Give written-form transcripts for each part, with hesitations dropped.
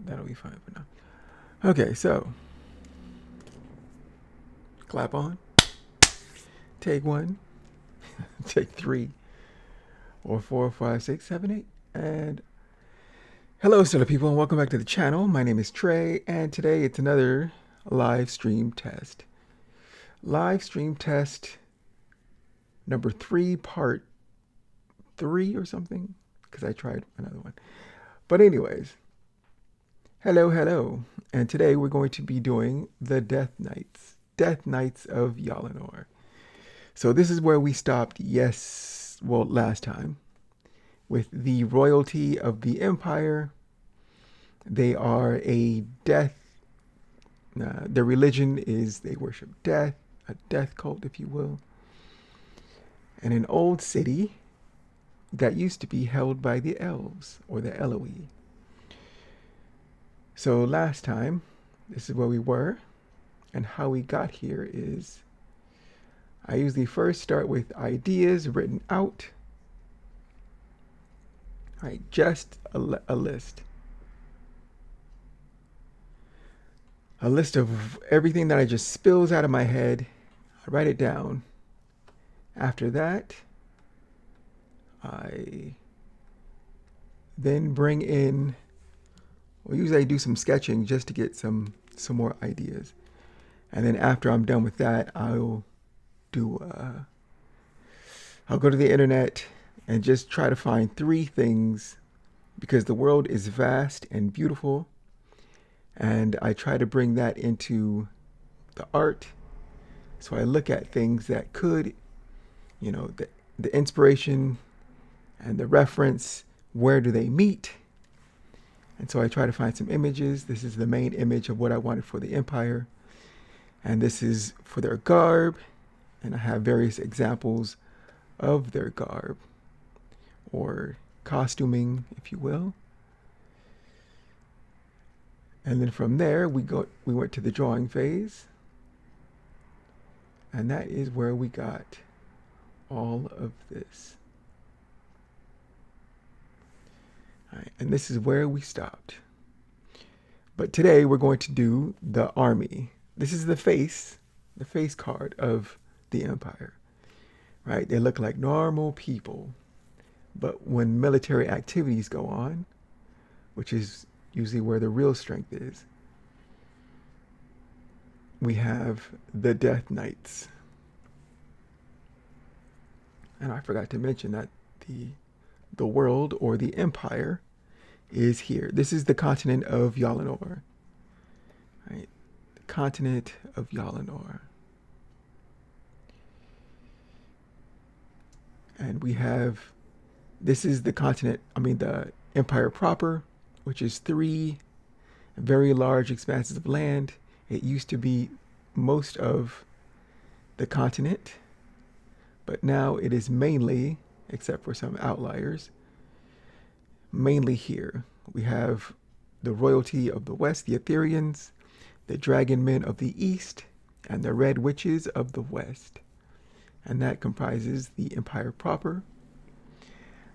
That'll be fine for now. Okay, so clap on. Take one. Take three. Or four, five, six, seven, eight. And hello, Stellar people, and welcome back to the channel. My name is Trey, and today it's another live stream test. Live stream test number 3, part 3 or something, because I tried another one. But anyways, hello, and today we're going to be doing the Death Knights of Yalinor. So this is where we stopped, last time, with the royalty of the Empire. They are a death, their religion is they worship death, a death cult, if you will. And an old city that used to be held by the elves, or the Eloi. So last time, this is where we were, and how we got here is, I usually first start with ideas written out. Right, just a list. A list of everything that I just spills out of my head. I write it down. After that, I then bring in, well, usually I do some sketching just to get some more ideas. And then after I'm done with that, I'll go to the internet and just try to find 3 things, because the world is vast and beautiful. And I try to bring that into the art. So I look at things that could, the inspiration and the reference, where do they meet? And so I try to find some images. This is the main image of what I wanted for the Empire. And this is for their garb. And I have various examples of their garb, or costuming, if you will. And then from there, we went to the drawing phase. And that is where we got all of this. All right, and this is where we stopped. But today we're going to do the army. This is the face card of the Empire, right? They look like normal people. But when military activities go on, which is usually where the real strength is, we have the Death Knights. And I forgot to mention that the world, or the Empire, is here. This is the continent of Yalinor. Right? The continent of Yalinor. And we have, this is the continent, the Empire proper, which is 3 very large expanses of land. It used to be most of the continent, but now it is mainly, except for some outliers, mainly here. We have the royalty of the west, the Etherians, the dragon men of the east, and the red witches of the west. And that comprises the Empire proper.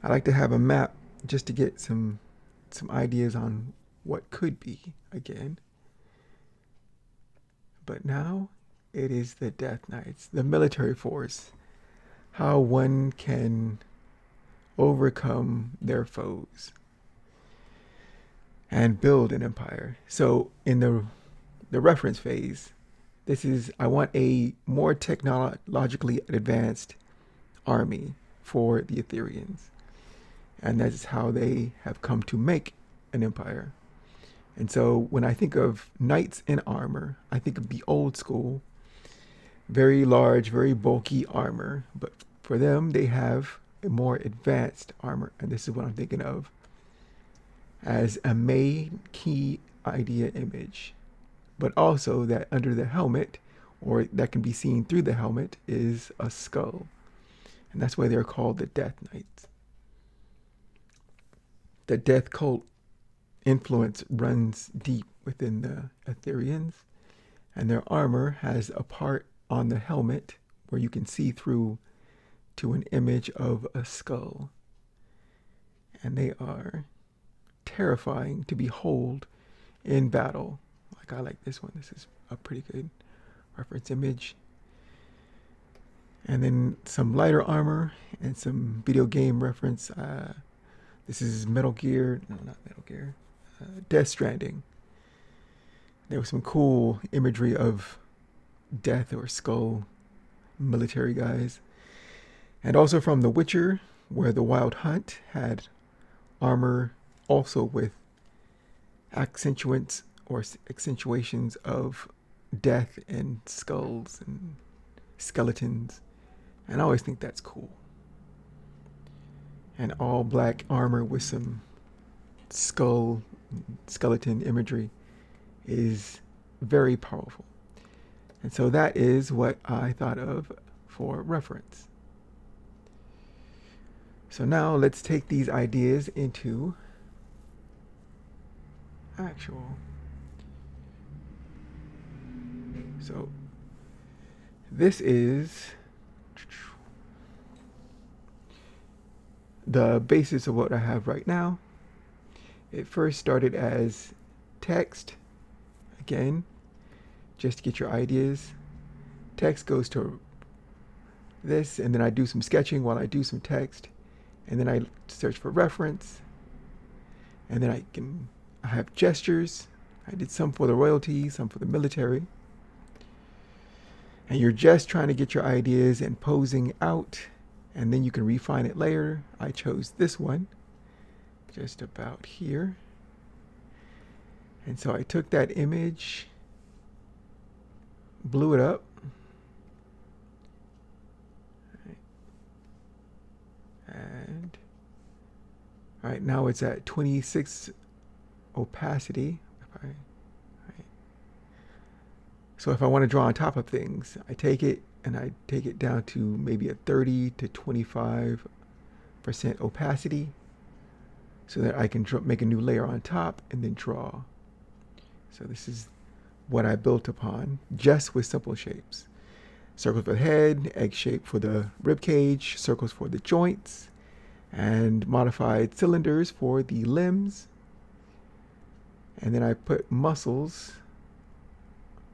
I like to have a map just to get some ideas on what could be again. But now it is the Death Knights, the military force, how one can overcome their foes and build an empire. So in the reference phase, this is, I want a more technologically advanced army for the Etherians. And that's how they have come to make an empire. And so when I think of knights in armor, I think of the old school, very large, very bulky armor. But for them, they have a more advanced armor. And this is what I'm thinking of as a main key idea image. But also that under the helmet, or that can be seen through the helmet, is a skull. And that's why they're called the Death Knights. The death cult influence runs deep within the Etherians, and their armor has a part on the helmet where you can see through to an image of a skull. And they are terrifying to behold in battle. Like, I like this one. This is a pretty good reference image. And then some lighter armor and some video game reference. This is Metal Gear. No, not Metal Gear. Death Stranding. There was some cool imagery of death or skull military guys. And also from The Witcher, where the Wild Hunt had armor also with accentuations of death and skulls and skeletons. And I always think that's cool. And all black armor with some skeleton imagery is very powerful. And so that is what I thought of for reference. So now let's take these ideas into actual. So this is the basis of what I have right now. It first started as text, again, just to get your ideas. Text goes to this, and then I do some sketching while I do some text, and then I search for reference, and then I have gestures. I did some for the royalty, some for the military. And you're just trying to get your ideas and posing out, and then you can refine it later. I chose this one, just about here. And so I took that image, blew it up, and all right, now it's at 26 opacity. So if I want to draw on top of things, I take it and I take it down to maybe a 30 to 25% opacity so that I can make a new layer on top and then draw. So this is what I built upon just with simple shapes. Circles for the head, egg shape for the rib cage, circles for the joints, and modified cylinders for the limbs. And then I put muscles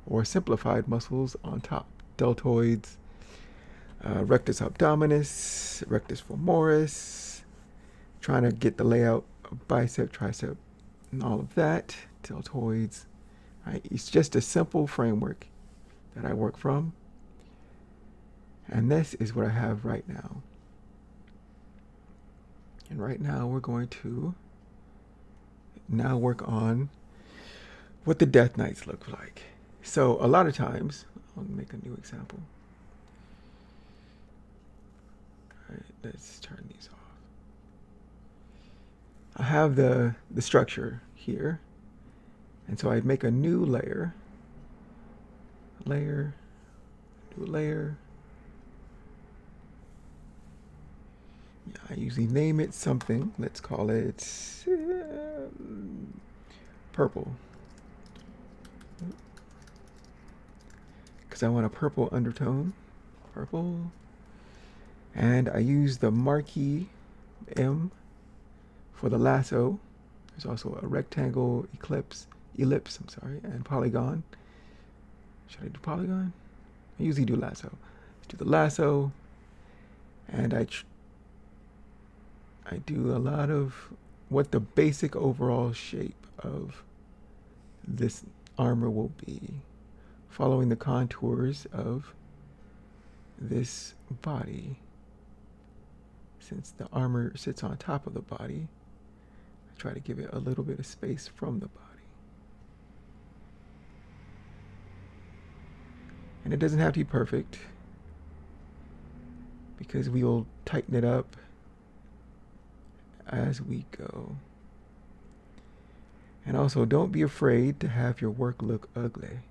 or simplified muscles on top. Deltoids, rectus abdominis, rectus femoris, trying to get the layout of bicep, tricep, and all of that. Deltoids. Right? It's just a simple framework that I work from. And this is what I have right now. And right now we're going to now work on what the Death Knights look like. So a lot of times, I'll make a new example. All right, let's turn these off. I have the structure here. And so I make a new layer, new layer. Yeah, I usually name it something. Let's call it purple. Because I want a purple undertone. Purple. And I use the marquee M for the lasso. There's also a rectangle, ellipse, and polygon. Should I do polygon? I usually do lasso. Let's do the lasso. And I do a lot of what the basic overall shape of this armor will be, following the contours of this body. Since the armor sits on top of the body, I try to give it a little bit of space from the body. And it doesn't have to be perfect, because we will tighten it up as we go. And also, don't be afraid to have your work look ugly.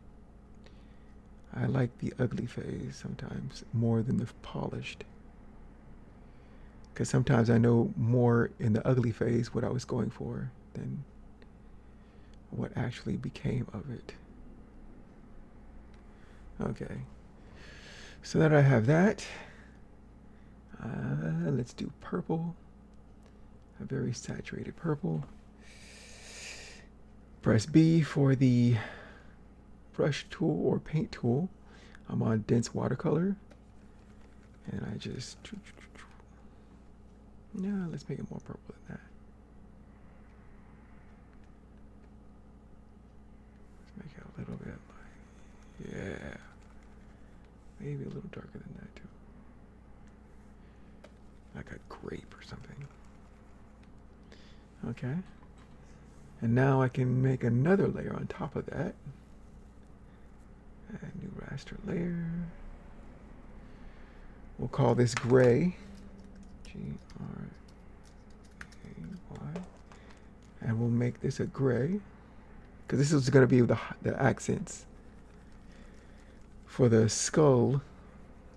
I like the ugly phase sometimes more than the polished. Because sometimes I know more in the ugly phase what I was going for than what actually became of it. Okay. So that I have that, let's do purple, a very saturated purple. Press B for the brush tool or paint tool. I'm on dense watercolor, and I just, no, let's make it more purple than that. Let's make it a little bit like, yeah, maybe a little darker than that too. Like a grape or something. Okay. And now I can make another layer on top of that. Add new raster layer. We'll call this gray. G-R-A-Y. And we'll make this a gray, because this is going to be the accents for the skull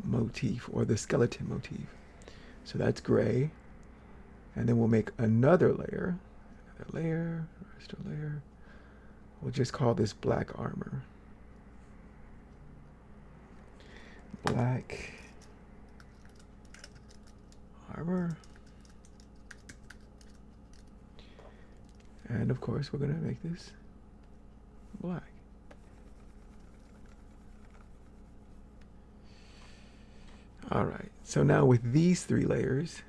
motif or the skeleton motif. So that's gray. And then we'll make another layer. Another layer. Raster layer. We'll just call this black armor. Black armor. And of course, we're going to make this black. All right. So now with these three layers,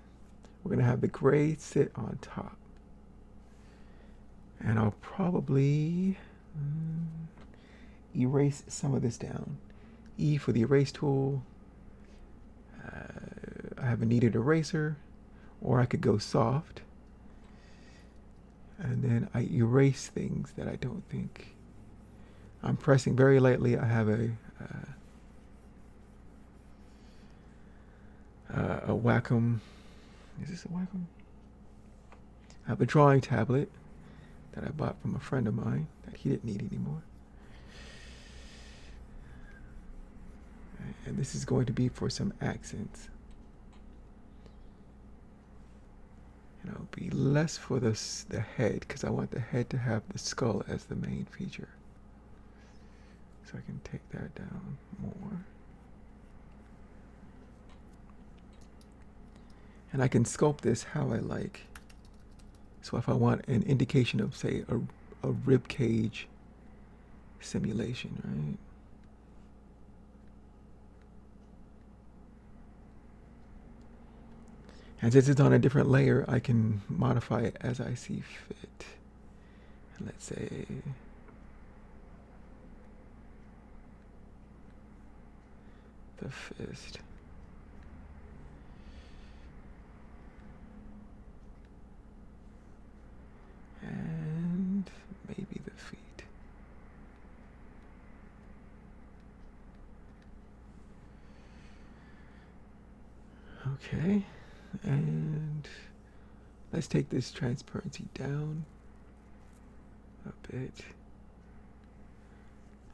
we're going to have the gray sit on top. And I'll probably erase some of this down. E for the erase tool. I have a kneaded eraser, or I could go soft. And then I erase things that I don't think. I'm pressing very lightly. I have a Wacom. Is this a Wacom? I have a drawing tablet that I bought from a friend of mine that he didn't need anymore. And this is going to be for some accents. And it'll be less for the head, because I want the head to have the skull as the main feature. So I can take that down more. And I can sculpt this how I like. So if I want an indication of, say, a rib cage simulation, right? And since it's on a different layer, I can modify it as I see fit. And let's say the fist. And maybe the feet. Okay. And let's take this transparency down a bit.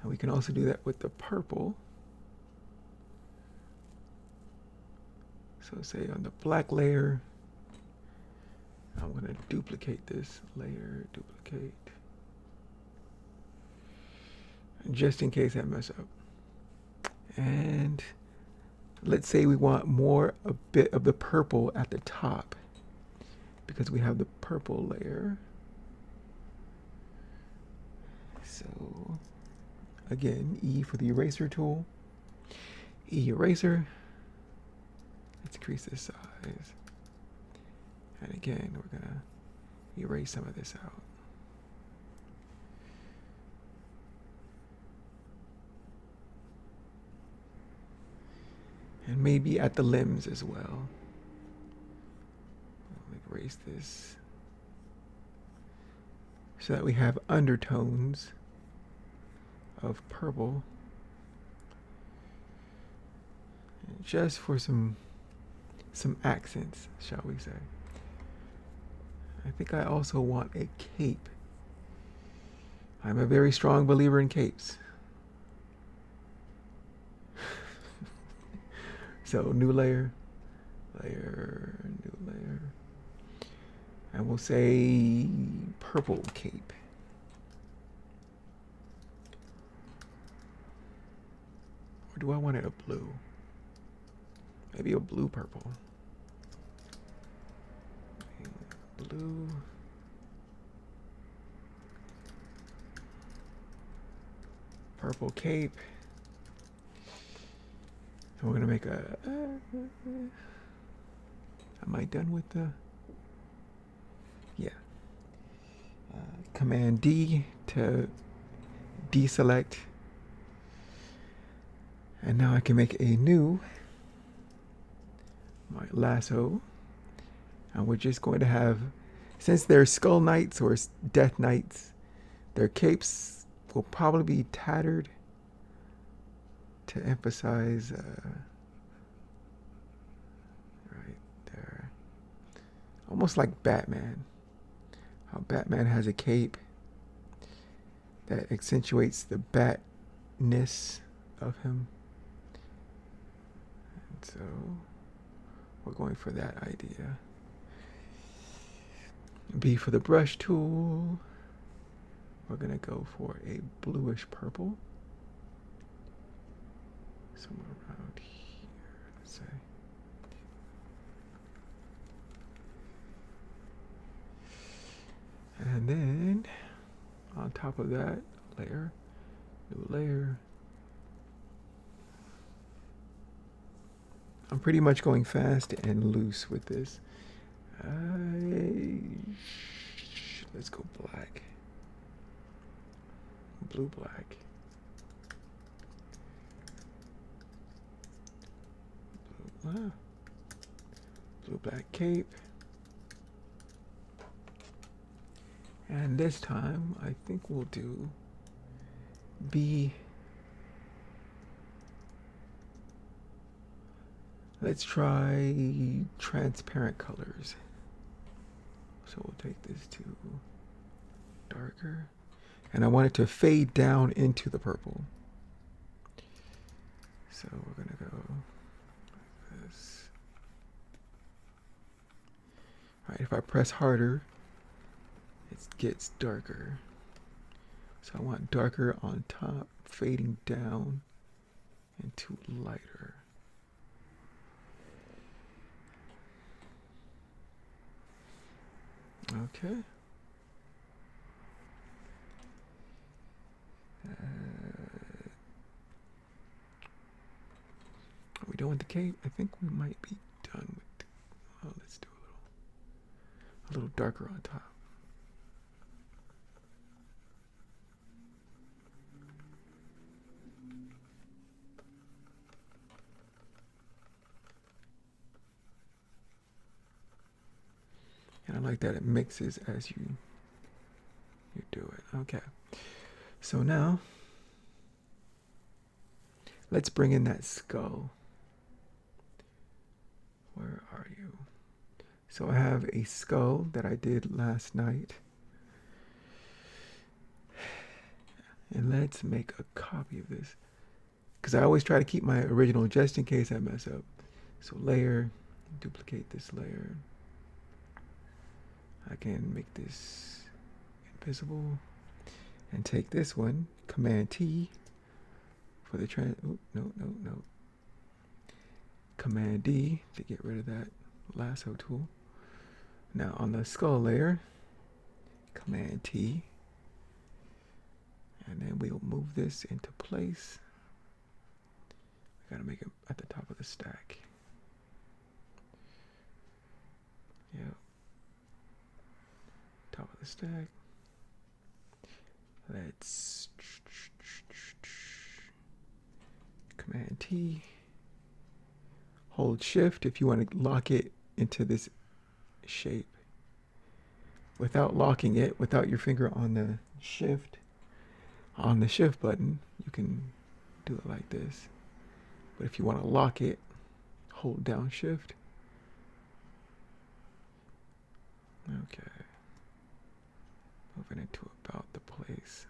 And we can also do that with the purple. So say on the black layer, I'm going to duplicate this layer, duplicate. Just in case I mess up. And let's say we want a bit of the purple at the top, because we have the purple layer. So again, E for the eraser tool. E eraser. Let's increase this size. And again, we're gonna erase some of this out. And maybe at the limbs as well. I'll erase this so that we have undertones of purple, just for some accents, shall we say. I think I also want a cape. I'm a very strong believer in capes. So new layer, new layer. And we'll say purple cape. Or do I want it a blue? Maybe a blue purple. Blue. Purple cape. And we're gonna make a. Am I done with the? Yeah. Command D to deselect. And now I can make a new my lasso. And we're just going to have, since they're skull knights or death knights, their capes will probably be tattered to emphasize right there. Almost like Batman. How Batman has a cape that accentuates the batness of him. And so we're going for that idea. B for the brush tool. We're gonna go for a bluish purple. Somewhere around here, let's say. And then on top of that layer, new layer. I'm pretty much going fast and loose with this. Let's go black. Blue black. Blue black cape. And this time I think we'll do B. Let's try transparent colors. So we'll take this to darker. And I want it to fade down into the purple. So we're gonna go like this. All right, if I press harder, it gets darker. So I want darker on top, fading down into lighter. Okay. Are we done with the cape? I think we might be done with. Oh, let's do a little darker on top. And I like that it mixes as you do it. Okay. So now let's bring in that skull. Where are you? So I have a skull that I did last night. And let's make a copy of this, because I always try to keep my original just in case I mess up. So layer, duplicate this layer. I can make this invisible and take this one, Command T for the no. Command D to get rid of that lasso tool. Now on the skull layer, Command T, and then we'll move this into place. I gotta make it at the top of the stack. Yep. Top of the stack. Let's Command T. Hold Shift if you want to lock it into this shape. Without locking it, without your finger on the shift button, you can do it like this. But if you want to lock it, hold down Shift. Okay. Moving into about the place.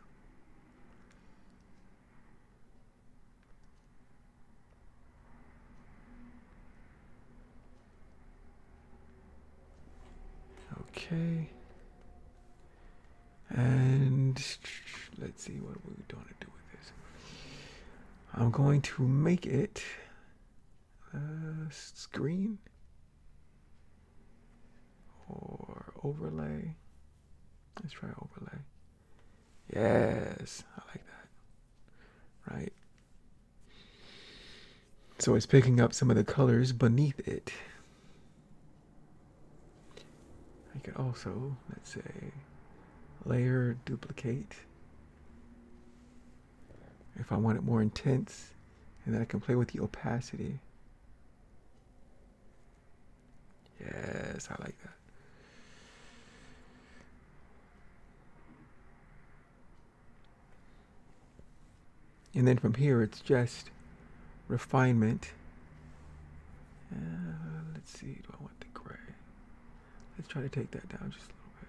Okay. And let's see what we're going to do with this. I'm going to make it. screen or overlay. Let's try overlay. Yes, I like that. Right. So it's picking up some of the colors beneath it. I could also, let's say, layer, duplicate. If I want it more intense, and then I can play with the opacity. Yes, I like that. And then from here, it's just refinement. Let's see, do I want the gray? Let's try to take that down just a little bit.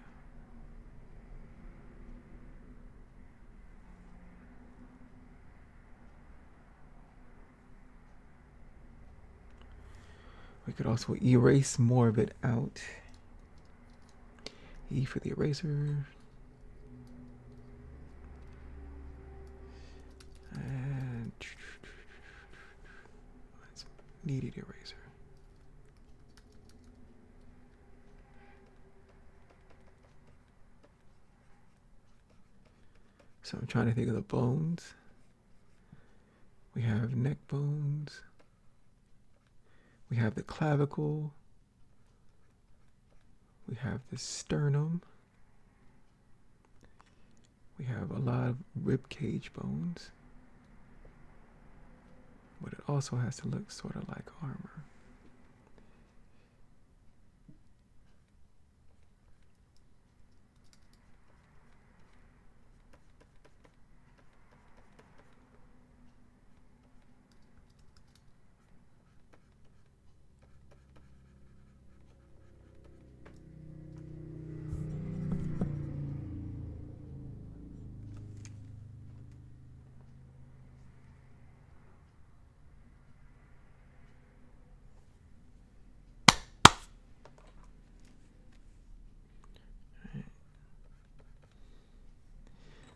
We could also erase more of it out. E for the eraser. And let's kneaded eraser. So I'm trying to think of the bones. We have neck bones. We have the clavicle. We have the sternum. We have a lot of rib cage bones. But it also has to look sort of like armor.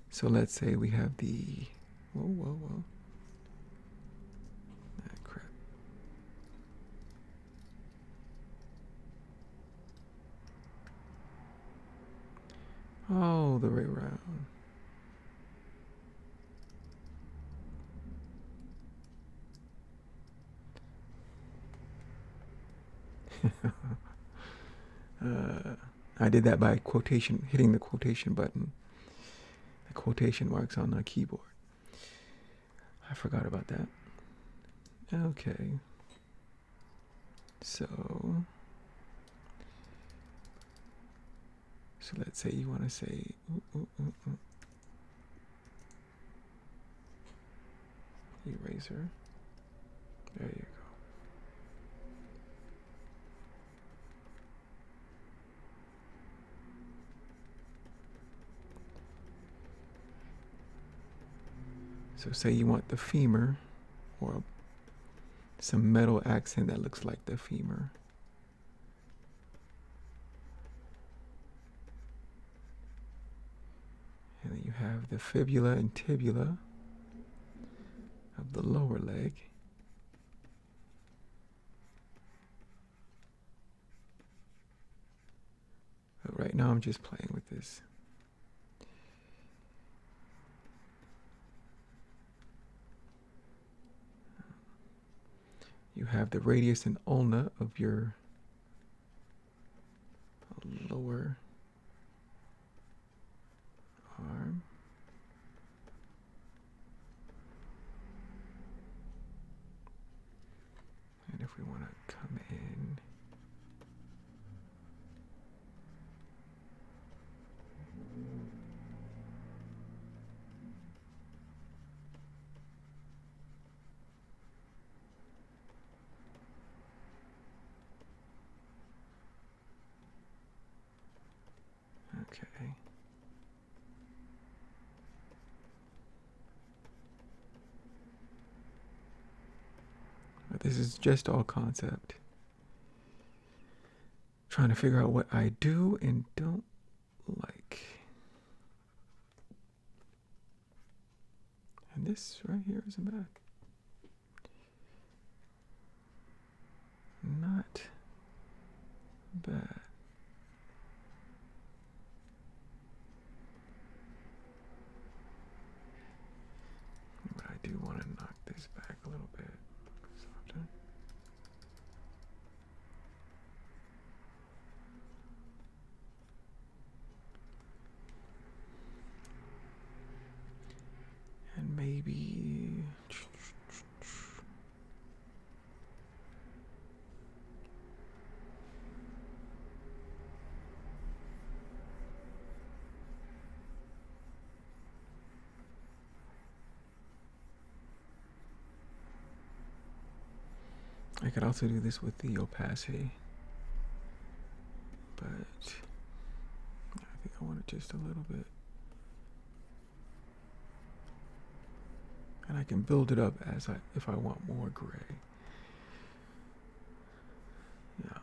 So let's say we have the, whoa. Ah, crap. All the way around. I did that by quotation, hitting the quotation button. The quotation marks on the keyboard. I forgot about that. Okay. So let's say you want to say, eraser. There you go. So say you want the femur or some metal accent that looks like the femur. And then you have the fibula and tibula of the lower leg. But right now I'm just playing with this. You have the radius and ulna of your lower arm. And if we want to come in, okay. But this is just all concept. Trying to figure out what I do and don't like. And this right here is a back. bad. But I do want to knock this back a little bit. Softer. And maybe I could also do this with the opacity, but I think I want it just a little bit. And I can build it up if I want more gray. Yeah.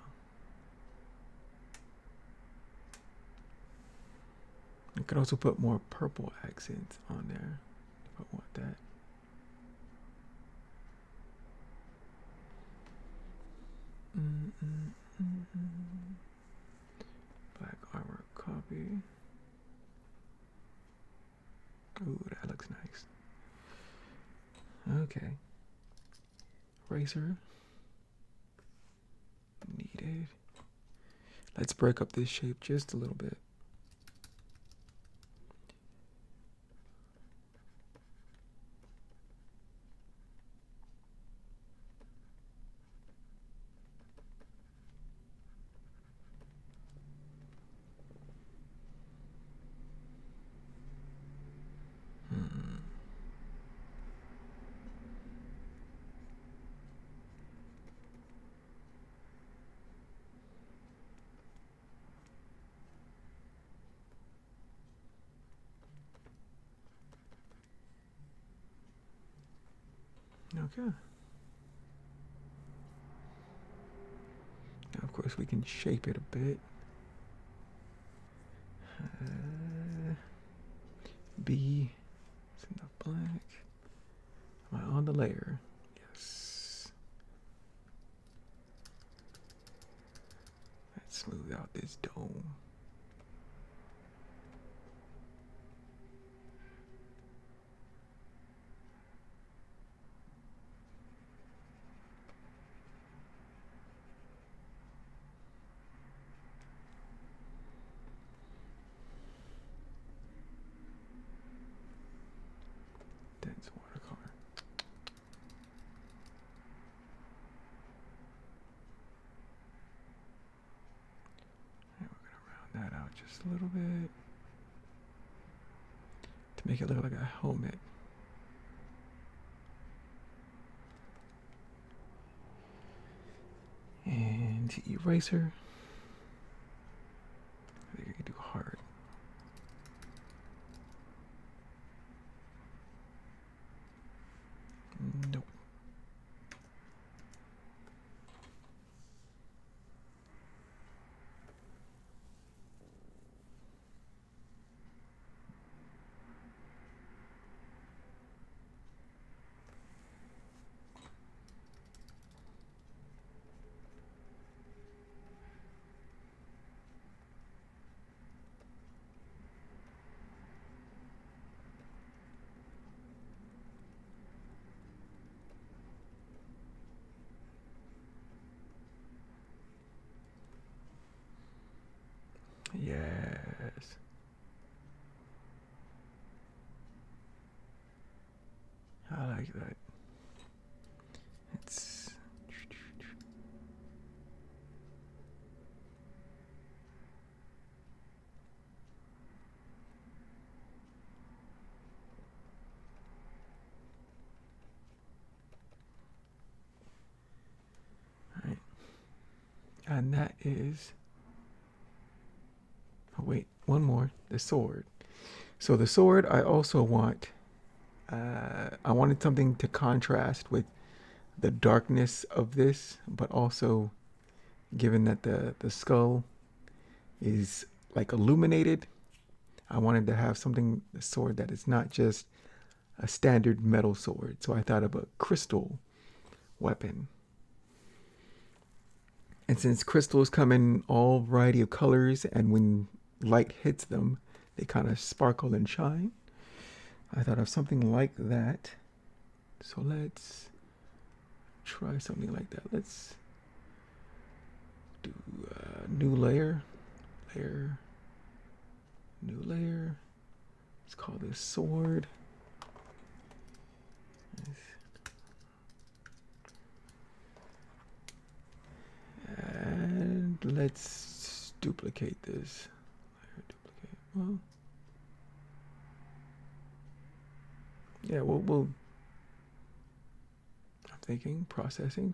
I could also put more purple accents on there if I want that. Black armor copy. Ooh, that looks nice. Okay. Eraser. Needed. Let's break up this shape just a little bit. Okay. Now, of course, we can shape it a bit. B is enough black. Am I on the layer? Yes. Let's smooth out this dome. Dense watercolor. And we're gonna round that out just a little bit to make it look like a helmet. And eraser. I think I can do hard. Nope. Yes. I like that. It's all right. And that is, oh wait, one more, the sword. So the sword, I also want, I wanted something to contrast with the darkness of this, but also given that the skull is like illuminated, I wanted to have something, a sword that is not just a standard metal sword. So I thought of a crystal weapon. And since crystals come in all variety of colors, and when light hits them, they kind of sparkle and shine, I thought of something like that. So let's try something like that. Let's do a new layer, new layer. Let's call this sword. And let's duplicate this. Duplicate. Well, yeah, we'll. I'm thinking processing.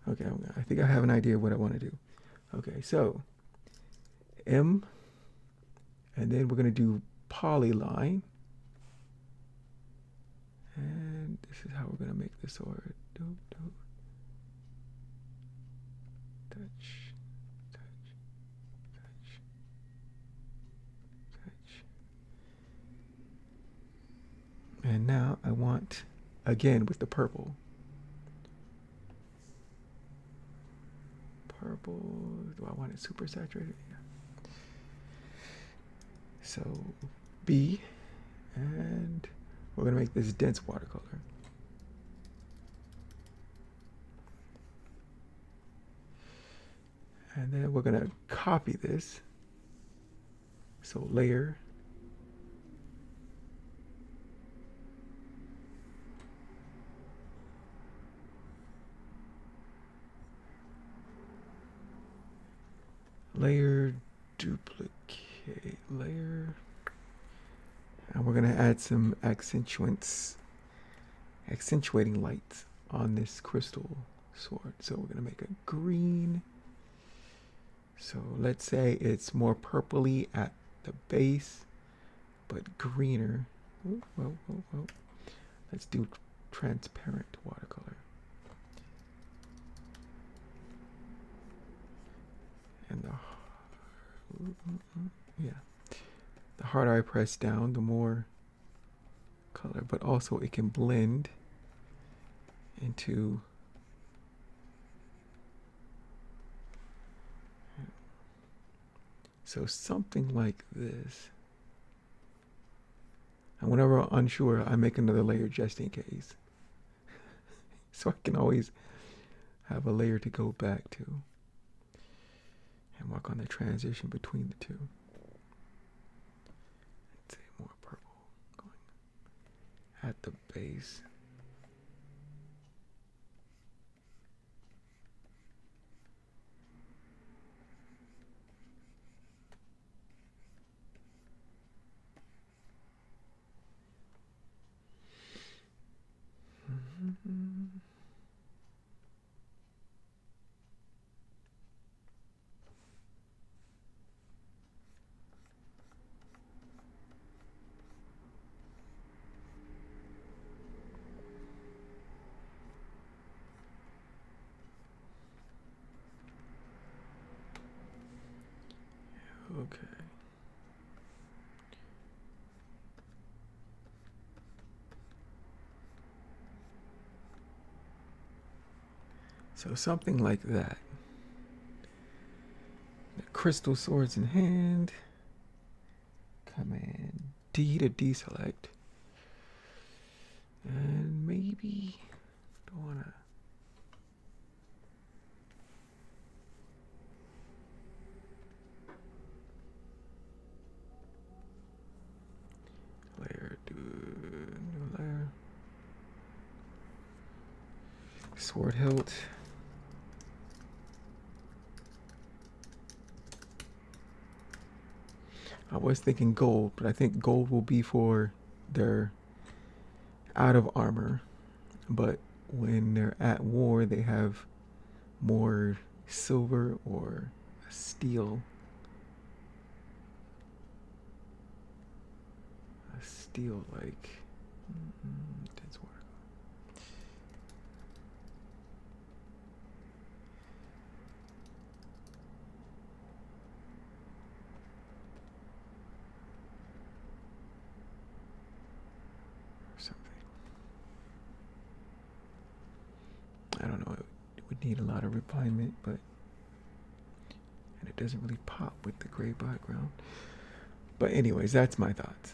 Okay, I think I have an idea of what I want to do. Okay, so M, and then we're going to do polyline. And this is how we're going to make the sword. Touch. And now I want, again, with the purple. Do I want it super saturated? Yeah. So B, and we're going to make this dense watercolor. And then we're going to copy this. So layer. Layer, duplicate layer. And we're going to add some accentuating lights on this crystal sword. So we're going to make a green. So let's say it's more purpley at the base, but greener. Whoa. Let's do transparent watercolor. And the harder I press down, the more color, but also it can blend into so something like this. And whenever I'm unsure, I make another layer just in case. So I can always have a layer to go back to and work on the transition between the two. Let's say more purple going at the base. Okay. So something like that. The crystal swords in hand. Command D to deselect. And maybe don't wanna. Layer, do new layer. Sword hilt. I was thinking gold, but I think gold will be for their out of armor. But when they're at war, they have more silver or steel. A steel like dense water. Something. I don't know. It would need a lot of refinement, but and it doesn't really pop with the gray background. But anyways, that's my thoughts.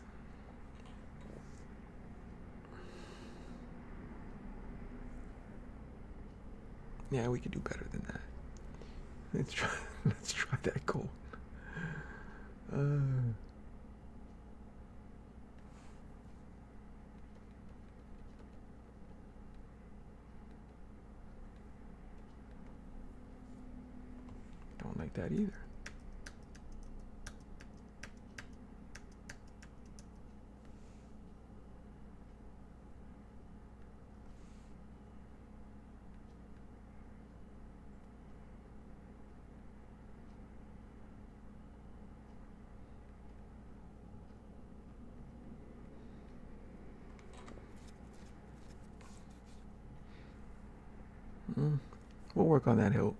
Yeah, we can do better than that. Let's try. Let's try that goal. Don't like that either. We'll work on that hilt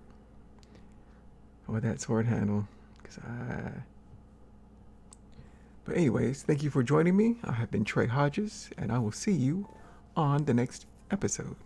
or that sword handle. But anyways, thank you for joining me. I have been Trey Hodges, and I will see you on the next episode.